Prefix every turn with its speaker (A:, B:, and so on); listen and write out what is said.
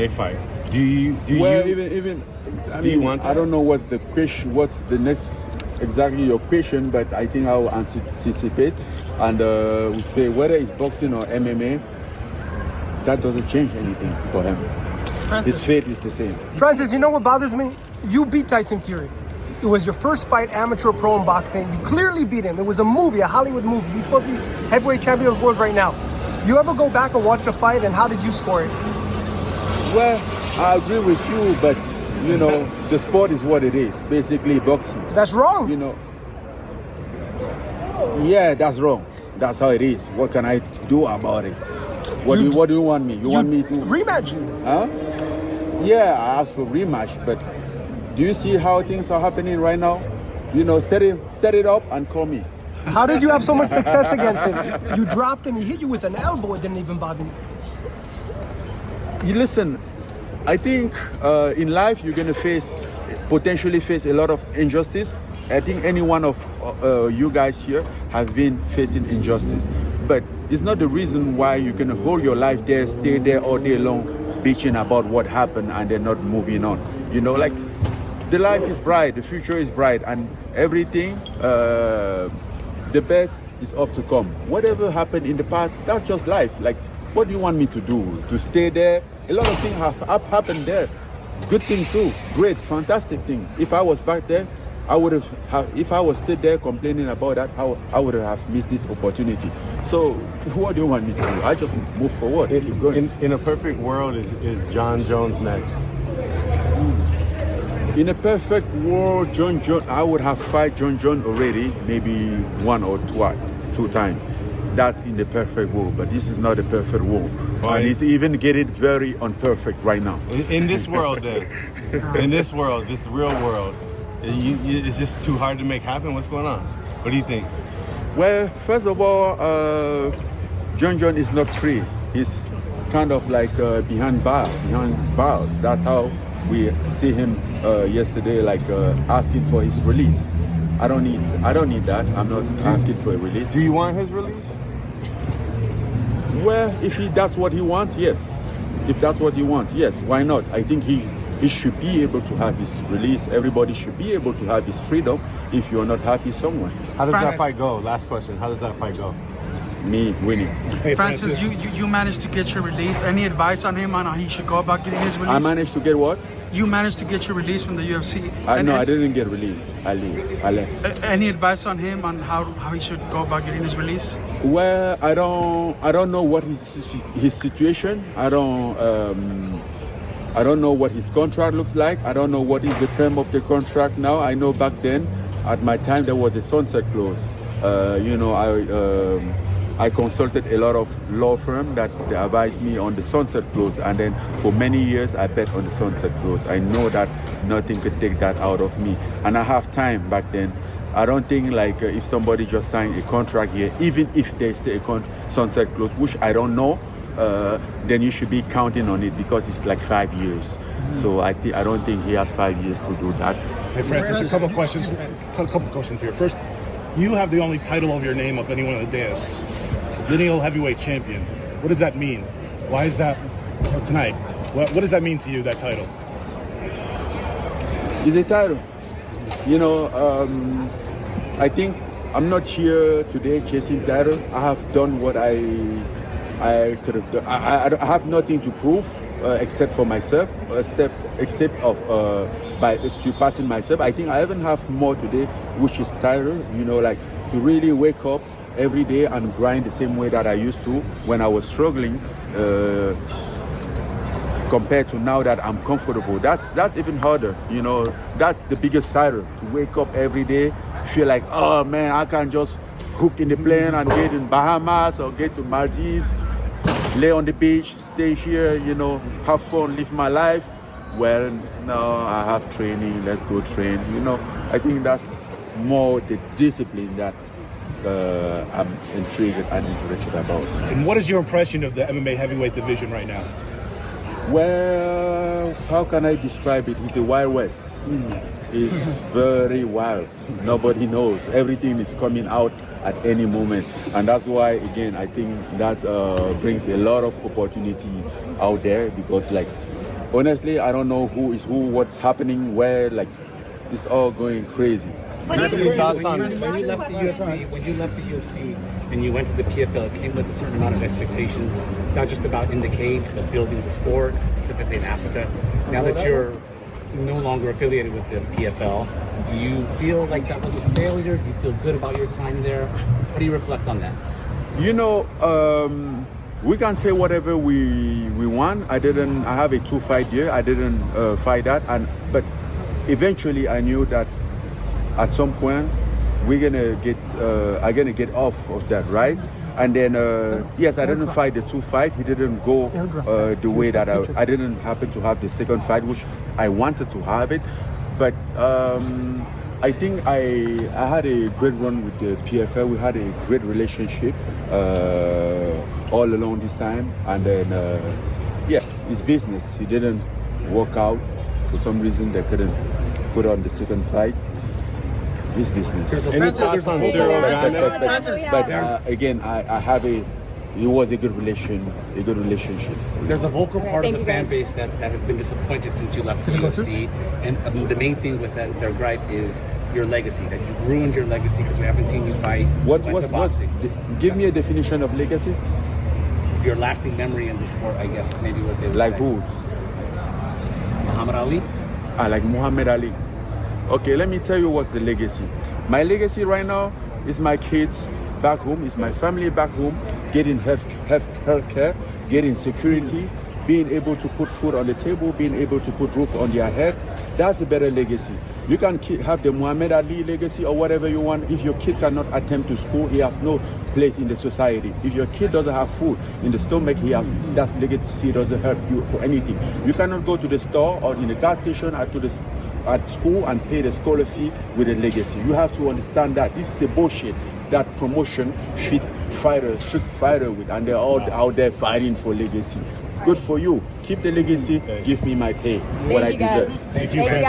A: fight. Do you
B: I mean,
A: want that?
B: I don't know what's the question, what's the next exactly your question, but I think I'll anticipate and we say whether it's boxing or MMA, that doesn't change anything for him. His fate is the same.
C: Francis, you know what bothers me? You beat Tyson Fury. It was your first fight, amateur pro in boxing. You clearly beat him. It was a movie, a Hollywood movie. You're supposed to be heavyweight champion of the world right now. You ever go back and watch the fight, and how did you score it?
B: Well, I agree with you, but you know, the sport is what it is. Basically, boxing.
C: That's wrong.
B: You know. Yeah, that's wrong. That's how it is. What can I do about it? What do you want me? You want me to
C: rematch?
B: Huh? Yeah, I asked for rematch, but do you see how things are happening right now? You know, set it up and call me.
C: How did you have so much success against him? You dropped him. He hit you with an elbow. It didn't even bother you.
B: You listen. I think in life you're gonna potentially face a lot of injustice. I think any one of you guys here have been facing injustice, but it's not the reason why you're gonna hold your life there, stay there all day long, bitching about what happened and then not moving on. You know, like the life is bright, the future is bright, and everything, the best is up to come. Whatever happened in the past, that's just life. Like, what do you want me to do? To stay there? A lot of things have happened there. Good thing too, great, fantastic thing. If I was back there, I would have, if I was still there complaining about that, I would have missed this opportunity. So what do you want me to do? I just move forward. Keep going.
A: In a perfect world, is John Jones next?
B: In a perfect world, John Jones, I would have fight John Jones already, maybe one or two times. That's in the perfect world, but this is not a perfect world.
A: Right.
B: And it's even getting very unperfect right now.
A: In this world, then, in this world, this real world, it's just too hard to make happen. What's going on? What do you think?
B: Well, first of all, John Jones is not free. He's kind of like behind bars. That's how we see him yesterday, like asking for his release. I don't need that. I'm not asking for a release.
A: Do you want his release?
B: Well, if that's what he wants, yes. If that's what he wants, yes. Why not? I think he should be able to have his release. Everybody should be able to have his freedom if you're not happy somewhere.
A: How does that fight go? Last question. How does that fight go?
B: Me winning.
D: Hey, Francis, you managed to get your release. Any advice on him on how he should go about getting his release?
B: I managed to get what?
D: You managed to get your release from the UFC.
B: No, I didn't get released. I left.
D: Any advice on him on how he should go about getting his release?
B: Well, I don't know what his situation. I don't know what his contract looks like. I don't know what is the term of the contract now. I know back then, at my time, there was a sunset clause. You know, I consulted a lot of law firms that they advised me on the sunset clause, and then for many years I bet on the sunset clause. I know that nothing could take that out of me, and I have time back then. I don't think like if somebody just signed a contract here, even if there's still a sunset clause, which I don't know, then you should be counting on it because it's like 5 years. So I don't think he has 5 years to do that.
E: Hey Francis, a couple questions here. First, you have the only title of your name of anyone on the dais. Lineal heavyweight champion. What does that mean? Why is that tonight? What does that mean to you, that title?
B: It's a title. You know, I think I'm not here today chasing title. I have done what I could have done. I have nothing to prove except for myself, except by surpassing myself. I think I even have more today, which is title. You know, like to really wake up every day and grind the same way that I used to when I was struggling, compared to now that I'm comfortable. That's even harder, you know. That's the biggest title, to wake up every day, feel like, oh man, I can just hook in the plane and get in Bahamas or get to Maldives, lay on the beach, stay here, you know, have fun, live my life. Well, no, I have training, let's go train. You know, I think that's more the discipline that I'm intrigued and interested about.
E: And what is your impression of the MMA heavyweight division right now?
B: Well, how can I describe it? It's a Wild West. It's very wild. Nobody knows. Everything is coming out at any moment. And that's why, again, I think that brings a lot of opportunity out there, because like honestly, I don't know who is who, what's happening, where. Like, it's all going crazy.
F: But
A: That's
F: even
A: your thoughts on
F: when
A: it.
F: you left the UFC, and you went to the PFL, it came with a certain amount of expectations, not just about in the cage, but building the sport, specifically in Africa. Now that you're no longer affiliated with the PFL, do you feel like that was a failure? Do you feel good about your time there? How do you reflect on that?
B: You know, we can say whatever we want. I have a 2-fight year. I didn't fight that, but eventually I knew that at some point I'm gonna get off of that, right? And then yes, I didn't fight the 2 fight. He didn't go the way that I didn't happen to have the second fight, which I wanted to have it. But I think I had a great run with the PFL. We had a great relationship all along this time. And then yes, it's business. He didn't work out for some reason. They couldn't put on the second fight. This business.
A: Any thoughts on Cyril Gane?
B: But again, I have it was a good relationship.
F: There's a vocal part
G: Thank
F: of the
G: you,
F: fan
G: guys.
F: base that has been disappointed since you left the UFC, and the main thing with their gripe is your legacy, that you've ruined your legacy because we haven't seen you fight.
B: What's
F: boxing.
B: give me a definition of legacy?
F: Your lasting memory in the sport, I guess, maybe what they would
B: Like
F: say.
B: who?
F: Muhammad Ali?
B: Like Muhammad Ali. Okay, let me tell you what's the legacy. My legacy right now is my kids back home, is my family back home, getting health care, getting security, being able to put food on the table, being able to put roof on their head. That's a better legacy. You can have the Muhammad Ali legacy or whatever you want. If your kid cannot attend to school, he has no place in the society. If your kid doesn't have food in the stomach, that legacy doesn't help you for anything. You cannot go to the store or in the gas station at school and pay the scholar fee with a legacy. You have to understand that this is a bullshit that promotion trick fighter with, and they're all out there fighting for legacy. Good for you. Keep the legacy. Give me my pay, what I
G: you, guys.
B: deserve.
E: Thank you.